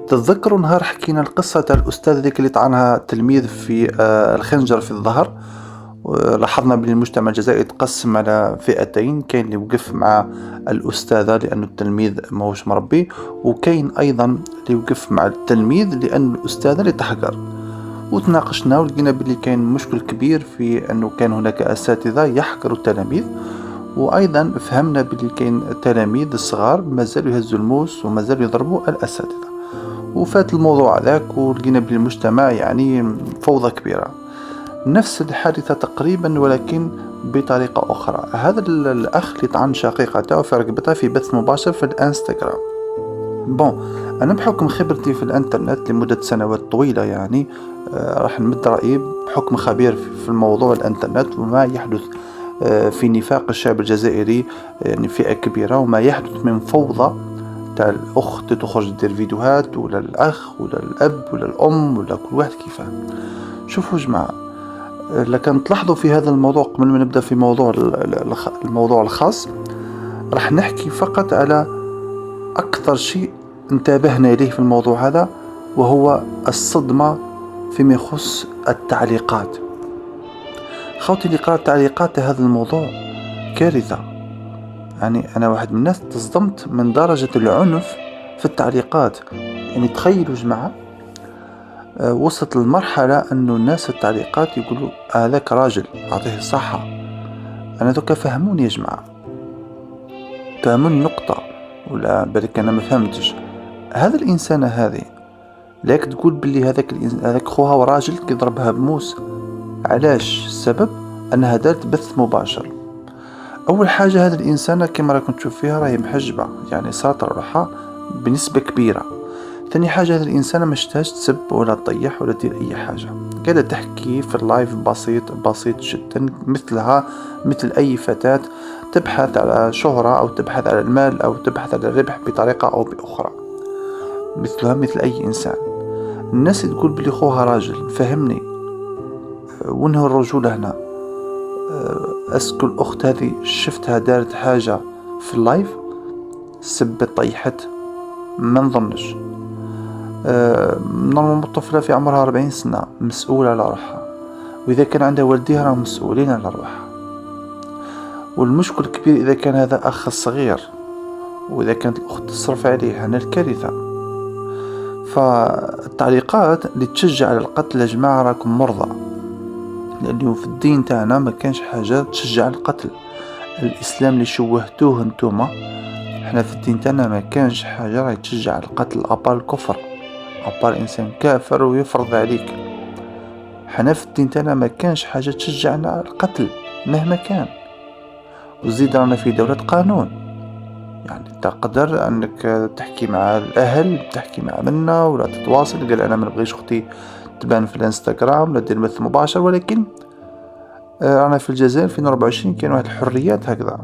تتذكروا نهار حكينا القصة تاع الأستاذ ذيك اللي طعنها تلميذ في الخنجر في الظهر. لاحظنا بأن المجتمع الجزائري تقسم على فئتين، كاين اللي وقف مع الأستاذة لأن التلميذ ماهوش مربي، وكاين أيضا اللي وقف مع التلميذ لأن الأستاذة اللي تحقر. وتناقشنا ولقينا بلي كاين مشكل كبير في أنه كان هناك أساتذة يحقروا التلاميذ، وأيضا فهمنا بلي كاين تلاميذ الصغار مازالوا يهزوا الموس ومازالوا يضربوا الأساتذة. وفات الموضوع هذاك ولقينا بلي المجتمع يعني فوضى كبيرة. نفس الحادثة تقريبا ولكن بطريقة أخرى. هذا الأخ اللي طعن شقيقته في رقبتها في بث مباشر في الانستغرام. أنا بحكم خبرتي في الانترنت لمدة سنوات طويلة يعني راح نمد رأيي بحكم خبير في الموضوع الانترنت وما يحدث في نفاق الشعب الجزائري، يعني فئة كبيرة، وما يحدث من فوضى تاع الأخت تخرج دير فيديوهات ولا الأخ ولا الأب ولا الأم ولا كل واحد كيفاه. شوفوا جماعة، لكن تلاحظوا في هذا الموضوع قبل ما نبدأ في الموضوع الخاص، راح نحكي فقط على أكثر شيء انتبهنا إليه في الموضوع هذا، وهو الصدمة فيما يخص التعليقات. خوتي اللي قرأت تعليقات هذا الموضوع كارثة. يعني أنا واحد من الناس تصدمت من درجة العنف في التعليقات. يعني تخيلوا جماعة، وصلت للمرحلة أنه الناس في التعليقات يقولوا هذاك راجل أعطيه الصحة. أنا دوكا فهموني يا جماعة، فهموني نقطة، ولا بالك أنا ما فهمتش. هذا الإنسان هذه لك تقول باللي هذاك خوها وراجل كيضربها بموس. علاش؟ السبب أنها دارت بث مباشر. أول حاجة هذا الإنسان كما راكم تشوف فيها راهي محجبة، يعني ساطر روحها بنسبة كبيرة. ثاني حاجة هذا الإنسان ما اشتهاش تسب ولا تطيح ولا تدير أي حاجة، قاعدة تحكي في اللايف بسيط جدا، مثل أي فتاة تبحث على شهرة أو تبحث على المال أو تبحث على الربح بطريقة أو بأخرى، مثل أي إنسان. الناس تقول بلي خوها راجل، فهمني وينه الرجولة هنا؟ أسكو الأخت هذه شفتها دارت حاجة في اللايف؟ سبت طيحت؟ ما نظنش. نورمال الطفلة في عمرها 40 سنة مسؤولة على روحها، وإذا كان عندها والديها راهم مسؤولين على روحها. والمشكل كبير إذا كان هذا أخ صغير، وإذا كانت الأخت تصرف عليه، هنا الكارثة. فالتعليقات اللي تشجع على القتل يا جماعة راكم مرضى، لأنه في الدين تاعنا ما كانش حاجة تشجع القتل. الإسلام اللي شوهتوه انتوما، احنا في الدين تاعنا ما كانش حاجة راهي تشجع القتل أبار الكفر، أبار إنسان كافر ويفرض عليك. حنا في الدين تاعنا ما كانش حاجة تشجعنا القتل مهما كان. وزيد رانا في دولة قانون، يعني تقدر أنك تحكي مع الأهل، تحكي مع منا ولا تتواصل، قال أنا ما نبغيش أختي تبان في الانستغرام لا دير بث مباشر. ولكن رانا في الجزائر في 24 كاين واحد الحريات هكذا،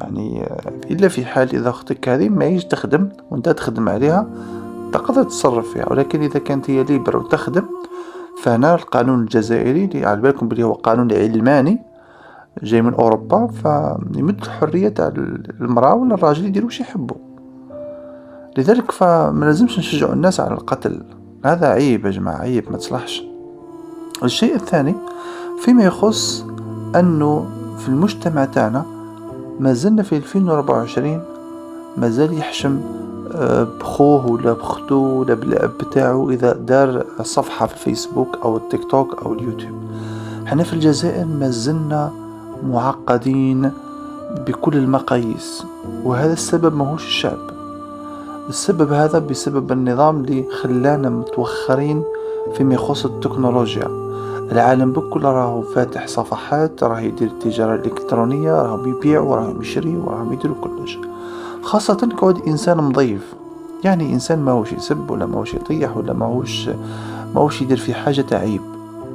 يعني إلا في حال إذا أختك هذه ما يجي تخدم وأنت تخدم عليها تقدر تتصرف فيها. ولكن إذا كانت هي ليبر وتخدم، فهنا القانون الجزائري اللي على بالكم بلي هو قانون علماني جاي من أوروبا، فيمد الحرية تاع المرأة ولا الراجل يديروا واش يحبوا. لذلك فما لازمش نشجعوا الناس على القتل، هذا عيب يا جماعة، عيب ما تصلحش. الشيء الثاني فيما يخص أنه في المجتمع تاعنا ما زلنا في 2024 ما زال يحشم بخوه ولا بختو ولا بالأب بتاعه إذا دار صفحة في الفيسبوك أو التيك توك أو اليوتيوب. حنا في الجزائر ما زلنا معقدين بكل المقاييس، وهذا السبب ماهوش الشعب. السبب هذا بسبب النظام اللي خلانا متوخرين فيما يخص التكنولوجيا. العالم بكل راهو فاتح صفحات، راه يدير التجارة الإلكترونية، راهم يبيعوا وراهم يشري وراهم يديروا كلش. خاصة كود إنسان مضيف، يعني إنسان ماهوش يسب ولا ماهوش يطيح ولا ماهوش يدير في حاجة عيب،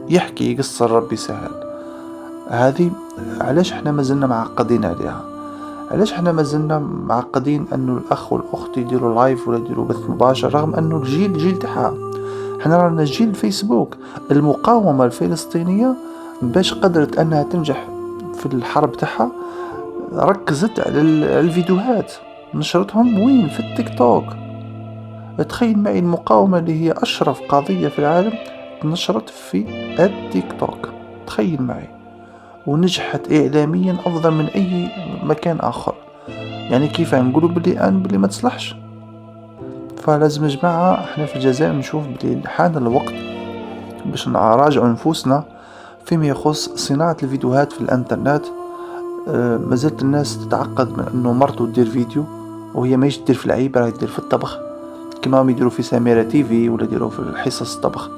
يحكي يقصر ربي سهل. هذه علاش احنا مازلنا معقدين عليها؟ علاش احنا مازلنا معقدين انه الاخ والاخت يديروا لايف ولا يديروا بث مباشر، رغم انه الجيل تاعها. احنا رانا جيل الفيسبوك. المقاومة الفلسطينية باش قدرت انها تنجح في الحرب تاعها ركزت على الفيديوهات، نشرتهم وين؟ في التيك توك. تخيل معي المقاومة اللي هي أشرف قضية في العالم نشرت في التيك توك، تخيل معي، ونجحت إعلاميا أفضل من أي مكان آخر. يعني كيف نقولوا بلي ما تصلحش؟ فلازم يا جماعة احنا في الجزائر نشوف بلي حان الوقت باش نراجعوا نفوسنا فيما يخص صناعة الفيديوهات في الانترنت. مازالت الناس تتعقد من انه مرته تدير فيديو وهي ماهيش تدير في العيب، راهي تدير في الطبخ كما هم يديروا في سميرة تيفي ولا يديروا في حصص الطبخ.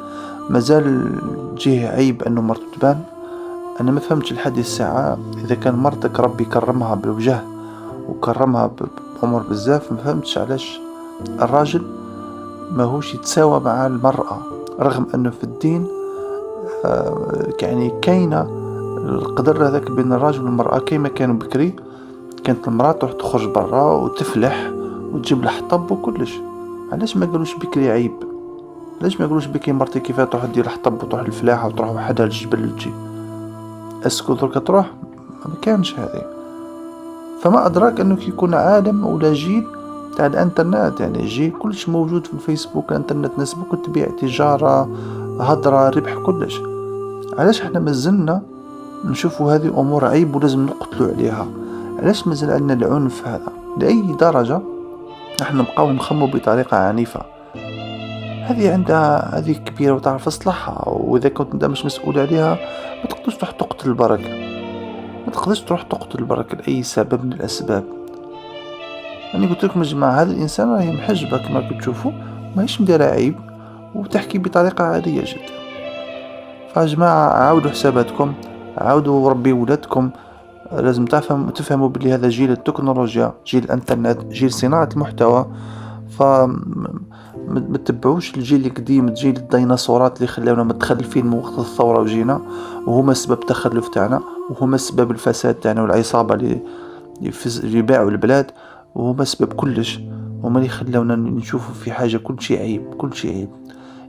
مازال جيه عيب انه مرته تبان. انا ما فهمتش لحد الساعة اذا كان مرتك ربي كرمها بالوجه وكرمها بأمور بزاف، ما فهمتش علاش الراجل ماهوش يتساوى مع المرأة، رغم انه في الدين يعني كاينة القدر هذاك بين الراجل والمرأة. كيما كانوا بكري كانت المرأة تروح تخرج برا وتفلح وتجيب الحطب وكلش. علاش ما قالوش بكري عيب؟ علاش ما قالوش بكري مرتي كيفاه تروح دير الحطب وتروح الفلاحة وتروح وحدها للجبل وتجي؟ اسكو دركا تروح؟ ما كانش هذه. فما ادراك انه كي يكون عالم ولا جيل تاع الانترنت، يعني جيل كلش موجود في الفيسبوك الانترنت، ناس ممكن تبيع تجارة هضرة ربح كلش. علاش احنا مازلنا نشوفوا هذه امور عيب ولازم نقتلوا عليها؟ علاش مازال عندنا العنف هذا؟ لاي درجة احنا نبقاو نخمو بطريقة عنيفة؟ هذه عندها هذه كبيرة وتعرف تصلحها، واذا كنت انت مش مسؤول عليها ما تقدرش تروح تقتل البركة، ما تقدرش تروح تقتل البركة لأي سبب من الأسباب. أنا قلت لكم يا جماعة هذا الإنسان راهي محجبة كما كنتوا تشوفوا، ماهيش مديرة عيب وتحكي بطريقة عادية جدا. فيا جماعة عاودوا حساباتكم، عاودوا ربي ولادكم. لازم تفهموا بلي هذا جيل التكنولوجيا، جيل الانترنت، جيل صناعة المحتوى. ما تتبعوش الجيل القديم، جيل الديناصورات اللي خلاونا متخلفين من وقت الثورة وجينا، وهما سبب التخلف تاعنا، وهما سبب الفساد تاعنا والعصابة اللي يباعوا البلاد، وهما سبب كلش. هما اللي خلاونا نشوفوا في حاجة كل شيء عيب، كل شيء عيب.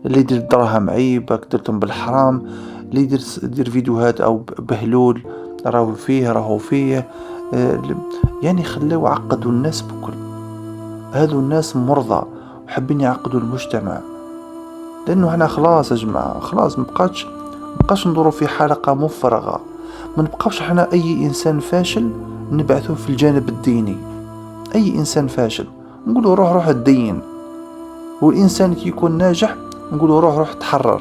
اللي يدير دراهم عيب، درتهم بالحرام. اللي يدير فيديوهات او بهلول راهو فيه يعني خلاو عقدوا الناس بكل. هذو الناس مرضى وحابين يعقدوا المجتمع، لانه احنا خلاص يا جماعه، خلاص مبقاش ندورو في حلقه مفرغه. ما نبقاوش احنا اي انسان فاشل نبعثوه في الجانب الديني. اي انسان فاشل نقولوا روح تدين، والانسان كي يكون ناجح نقولوا روح تحرر.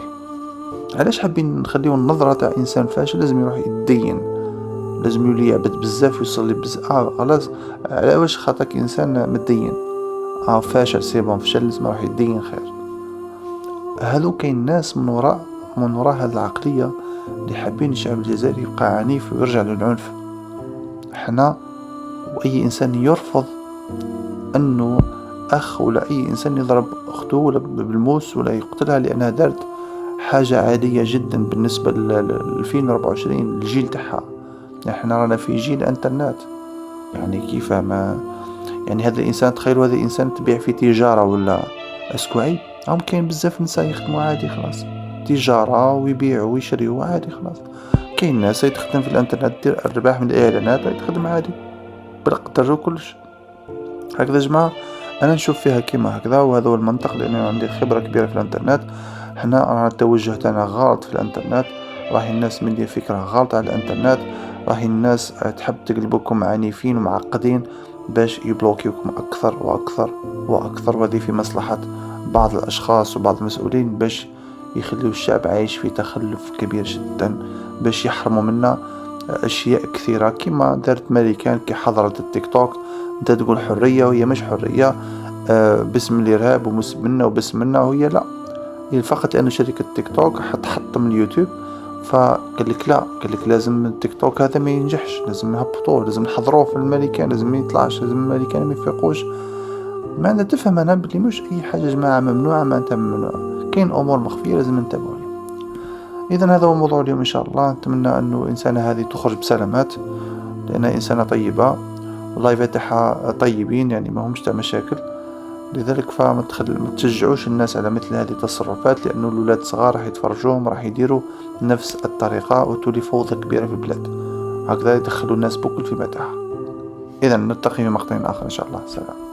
علاش حابين نخليو النظرة تاع انسان فاشل لازم يروح يدين، لازم يولي يعبد بزاف ويصلي بزاف؟ خلاص على واش خاطرك انسان مدين فاشل سيبون فشل لازم يروح يدين خير؟ هذو كاين ناس من وراء هذه العقلية اللي حابين الشعب الجزائري يبقى عنيف ويرجع للعنف. احنا واي انسان يرفض انه اخ ولا اي انسان يضرب اخته ولا بالموس ولا يقتلها لانها دارت حاجة عادية جدا بالنسبة ل 2024 الجيل تاعها. احنا رانا في جيل انترنت، يعني كيف ما يعني هذا الانسان، تخيلوا هذا الانسان تبيع في تجارة ولا اسكو عيب؟ هم كاين بزاف نساء يخدموا عادي خلاص تجارة ويبيعوا ويشريوا عادي خلاص. كاين ناس تخدم في الانترنت دير الرباح من الاعلانات تخدم عادي بالقدر وكلش. هكذا جماعة انا نشوف فيها كيما هكذا، وهذا هو المنطق لانه عندي خبرة كبيرة في الانترنت. احنا رانا التوجه تاعنا غلط في الانترنت، راهي الناس مدير فكرة غلط على الانترنت، راهي الناس تحب تقلبكم عنيفين ومعقدين باش يبلوكيوكم اكثر واكثر واكثر، وهذه في مصلحة بعض الاشخاص وبعض المسؤولين باش يخليوا الشعب عايش في تخلف كبير جدا، باش يحرموا منا اشياء كثيرة كما دارت ماريكان كي حضرت التيك توك. انت تقول حرية وهي مش حرية، باسم الارهاب ومنا وباسم منا، وهي لا، هي فقط لأن شركة تيك توك حتحطم اليوتيوب. فقال لك لا، قال لك لازم التيك توك هذا ما ينجحش، لازم نهبطوه، لازم نحضروه في الملكان، لازم ما يطلعش، لازم الملكان ما يفيقوش. معنى تفهم انا بلي مش اي حاجه جماعه ممنوعه معناتها ممنوعه، كاين امور مخفيه لازم ننتبهوا لها. اذا هذا هو موضوع اليوم ان شاء الله. نتمنى انه الانسانه هذه تخرج بسلامات لانها انسانه طيبه واللايفات تاعها طيبين، يعني ما همش تاع مشاكل. لذلك فما تشجعوش الناس على مثل هذه التصرفات، لأنه الولاد صغار راح يتفرجوهم راح يديروا نفس الطريقة وتولي فوضى كبيرة في البلاد. هكذا يدخلوا الناس بكل في متاعها. إذا نلتقي في مقطع آخر إن شاء الله. سلام.